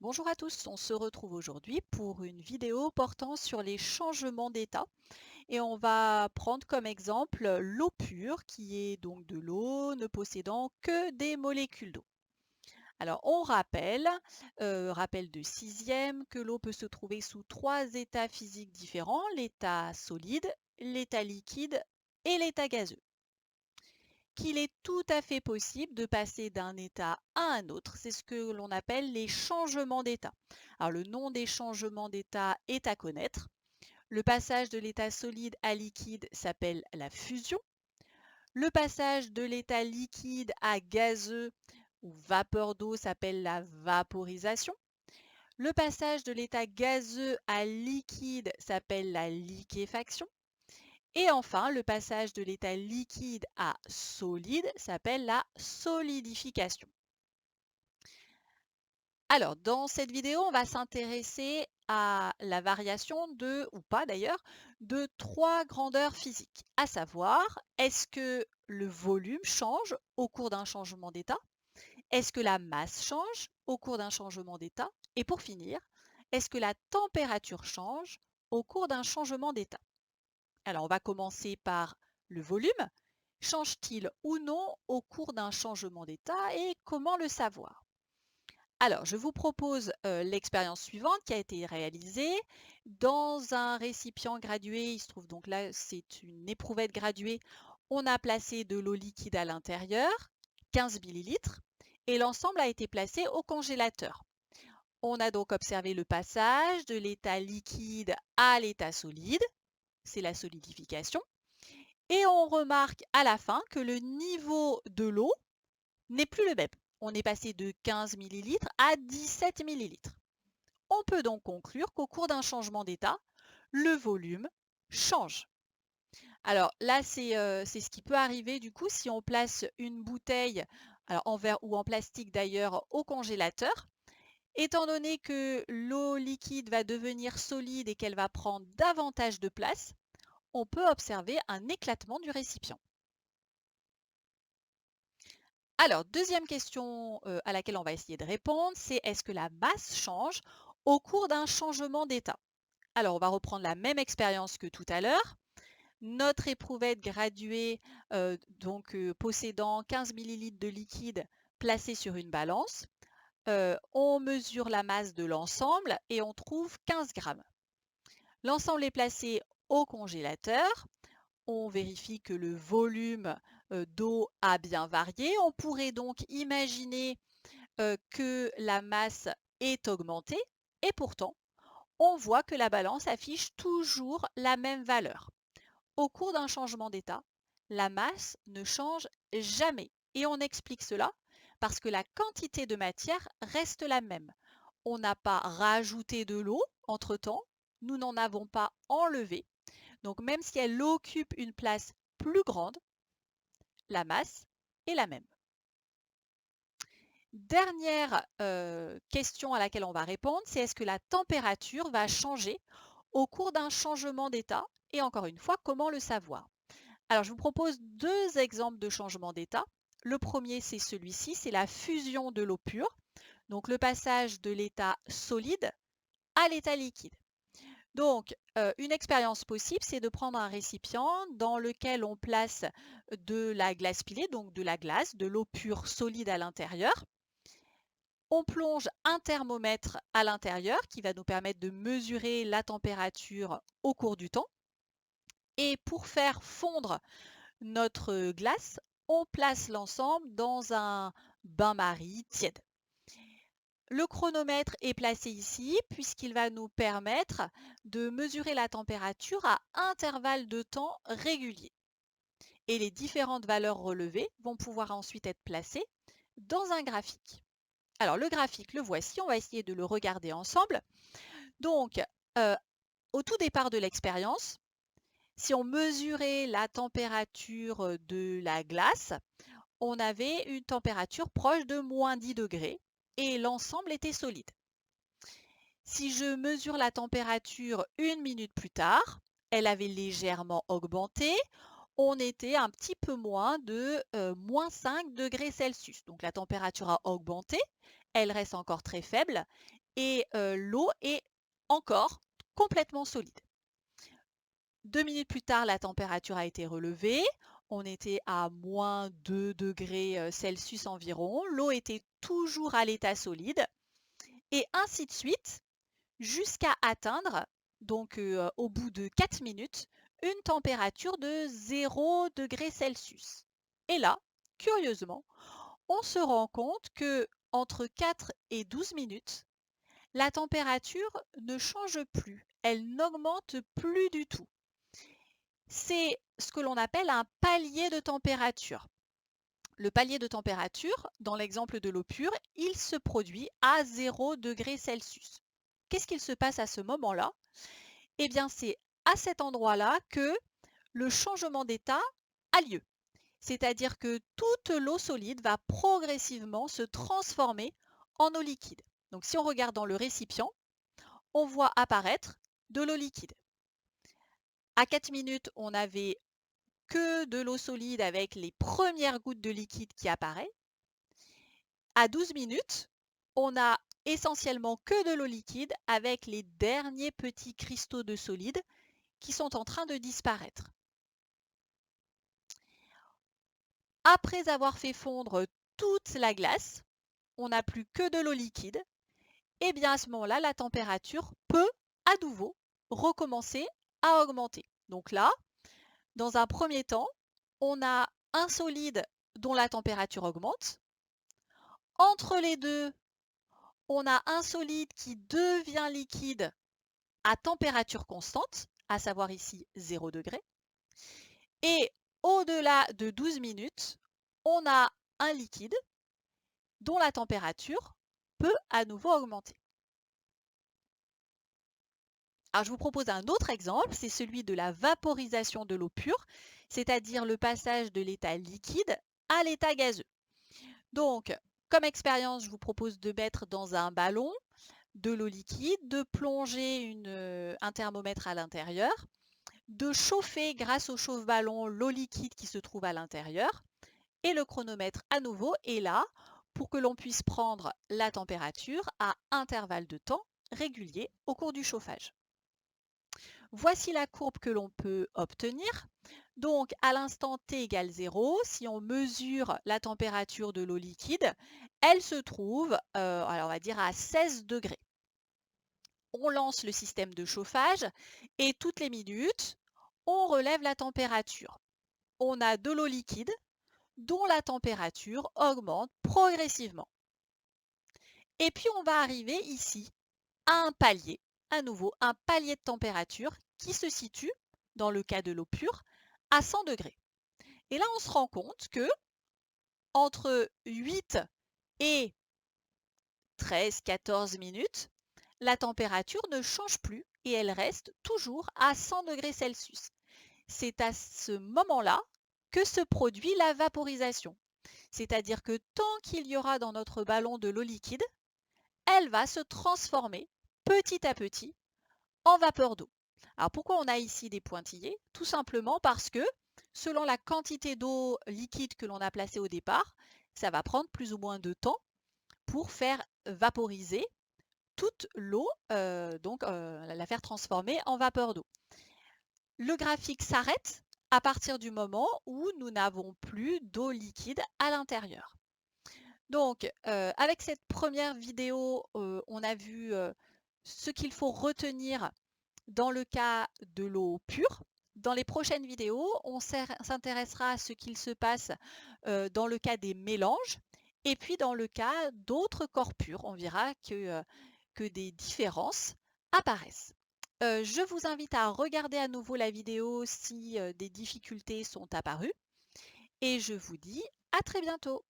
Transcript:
Bonjour à tous, on se retrouve aujourd'hui pour une vidéo portant sur les changements d'état et on va prendre comme exemple l'eau pure qui est donc de l'eau ne possédant que des molécules d'eau. Alors on rappelle, rappel de sixième, que l'eau peut se trouver sous trois états physiques différents, l'état solide, l'état liquide et l'état gazeux. Qu'il est tout à fait possible de passer d'un état à un autre. C'est ce que l'on appelle les changements d'état. Alors le nom des changements d'état est à connaître. Le passage de l'état solide à liquide s'appelle la fusion. Le passage de l'état liquide à gazeux ou vapeur d'eau s'appelle la vaporisation. Le passage de l'état gazeux à liquide s'appelle la liquéfaction. Et enfin, le passage de l'état liquide à solide s'appelle la solidification. Alors, dans cette vidéo, on va s'intéresser à la variation de, ou pas d'ailleurs, de trois grandeurs physiques. À savoir, est-ce que le volume change au cours d'un changement d'état? Est-ce que la masse change au cours d'un changement d'état? Et pour finir, est-ce que la température change au cours d'un changement d'état? Alors, on va commencer par le volume. Change-t-il ou non au cours d'un changement d'état et comment le savoir? Alors, je vous propose l'expérience suivante qui a été réalisée dans un récipient gradué. Il se trouve donc là, c'est une éprouvette graduée. On a placé de l'eau liquide à l'intérieur, 15 millilitres, et l'ensemble a été placé au congélateur. On a donc observé le passage de l'état liquide à l'état solide, c'est la solidification. Et on remarque à la fin que le niveau de l'eau n'est plus le même. On est passé de 15 millilitres à 17 millilitres. On peut donc conclure qu'au cours d'un changement d'état, le volume change. Alors là, c'est ce qui peut arriver du coup si on place une bouteille, alors en verre ou en plastique d'ailleurs, au congélateur. Étant donné que l'eau liquide va devenir solide et qu'elle va prendre davantage de place, on peut observer un éclatement du récipient. Alors, deuxième question à laquelle on va essayer de répondre, c'est est-ce que la masse change au cours d'un changement d'état? Alors, on va reprendre la même expérience que tout à l'heure. Notre éprouvette graduée, possédant 15 millilitres de liquide placée sur une balance, on mesure la masse de l'ensemble et on trouve 15 grammes. L'ensemble est placé au congélateur. On vérifie que le volume d'eau a bien varié. On pourrait donc imaginer que la masse est augmentée et pourtant, on voit que la balance affiche toujours la même valeur. Au cours d'un changement d'état, la masse ne change jamais et on explique cela parce que la quantité de matière reste la même. On n'a pas rajouté de l'eau entre-temps, nous n'en avons pas enlevé. Donc même si elle occupe une place plus grande, la masse est la même. Dernière question à laquelle on va répondre, c'est est-ce que la température va changer au cours d'un changement d'état? Et encore une fois, comment le savoir? Alors, je vous propose deux exemples de changement d'état. Le premier, c'est celui-ci, c'est la fusion de l'eau pure, donc le passage de l'état solide à l'état liquide. Donc, une expérience possible, c'est de prendre un récipient dans lequel on place de la glace pilée, donc de la glace, de l'eau pure solide à l'intérieur. On plonge un thermomètre à l'intérieur qui va nous permettre de mesurer la température au cours du temps. Et pour faire fondre notre glace, on place l'ensemble dans un bain-marie tiède. Le chronomètre est placé ici puisqu'il va nous permettre de mesurer la température à intervalles de temps réguliers. Et les différentes valeurs relevées vont pouvoir ensuite être placées dans un graphique. Alors le graphique, le voici, on va essayer de le regarder ensemble. Donc, euh, au tout départ de l'expérience, si on mesurait la température de la glace, on avait une température proche de -10 degrés et l'ensemble était solide. Si je mesure la température une minute plus tard, elle avait légèrement augmenté. On était un petit peu moins de -5 degrés Celsius. Donc la température a augmenté, elle reste encore très faible et l'eau est encore complètement solide. 2 minutes plus tard, la température a été relevée. On était à moins 2 degrés Celsius environ. L'eau était toujours à l'état solide et ainsi de suite jusqu'à atteindre, donc au bout de 4 minutes, une température de 0 degré Celsius. Et là, curieusement, on se rend compte que entre 4 et 12 minutes, la température ne change plus, elle n'augmente plus du tout. C'est ce que l'on appelle un palier de température. Le palier de température, dans l'exemple de l'eau pure, il se produit à 0 degré Celsius. Qu'est-ce qu'il se passe à ce moment-là? Eh bien, c'est à cet endroit-là que le changement d'état a lieu. C'est-à-dire que toute l'eau solide va progressivement se transformer en eau liquide. Donc, si on regarde dans le récipient, on voit apparaître de l'eau liquide. À 4 minutes, on n'avait que de l'eau solide avec les premières gouttes de liquide qui apparaissent. À 12 minutes, on a essentiellement que de l'eau liquide avec les derniers petits cristaux de solide qui sont en train de disparaître. Après avoir fait fondre toute la glace, on n'a plus que de l'eau liquide. Et bien à ce moment-là, la température peut à nouveau recommencer à augmenter. Donc là, dans un premier temps, on a un solide dont la température augmente. Entre les deux, on a un solide qui devient liquide à température constante, à savoir ici 0 degré. Et au-delà de 12 minutes, on a un liquide dont la température peut à nouveau augmenter. Alors je vous propose un autre exemple, c'est celui de la vaporisation de l'eau pure, c'est-à-dire le passage de l'état liquide à l'état gazeux. Donc, comme expérience, je vous propose de mettre dans un ballon de l'eau liquide, de plonger un thermomètre à l'intérieur, de chauffer grâce au chauffe-ballon l'eau liquide qui se trouve à l'intérieur, et le chronomètre à nouveau est là pour que l'on puisse prendre la température à intervalles de temps réguliers au cours du chauffage. Voici la courbe que l'on peut obtenir. Donc, à l'instant t égale 0, si on mesure la température de l'eau liquide, elle se trouve, alors on va dire à 16 degrés. On lance le système de chauffage et toutes les minutes, on relève la température. On a de l'eau liquide dont la température augmente progressivement. Et puis, on va arriver ici à un palier, à nouveau un palier de température qui se situe, dans le cas de l'eau pure, à 100 degrés. Et là, on se rend compte que entre 8 et 13-14 minutes, la température ne change plus et elle reste toujours à 100 degrés Celsius. C'est à ce moment-là que se produit la vaporisation. C'est-à-dire que tant qu'il y aura dans notre ballon de l'eau liquide, elle va se transformer petit à petit en vapeur d'eau. Alors pourquoi on a ici des pointillés? Tout simplement parce que selon la quantité d'eau liquide que l'on a placée au départ, ça va prendre plus ou moins de temps pour faire vaporiser toute l'eau, la faire transformer en vapeur d'eau. Le graphique s'arrête à partir du moment où nous n'avons plus d'eau liquide à l'intérieur. Donc, avec cette première vidéo, on a vu ce qu'il faut retenir dans le cas de l'eau pure. Dans les prochaines vidéos, on s'intéressera à ce qu'il se passe dans le cas des mélanges et puis dans le cas d'autres corps purs. On verra que des différences apparaissent. Je vous invite à regarder à nouveau la vidéo si des difficultés sont apparues et je vous dis à très bientôt.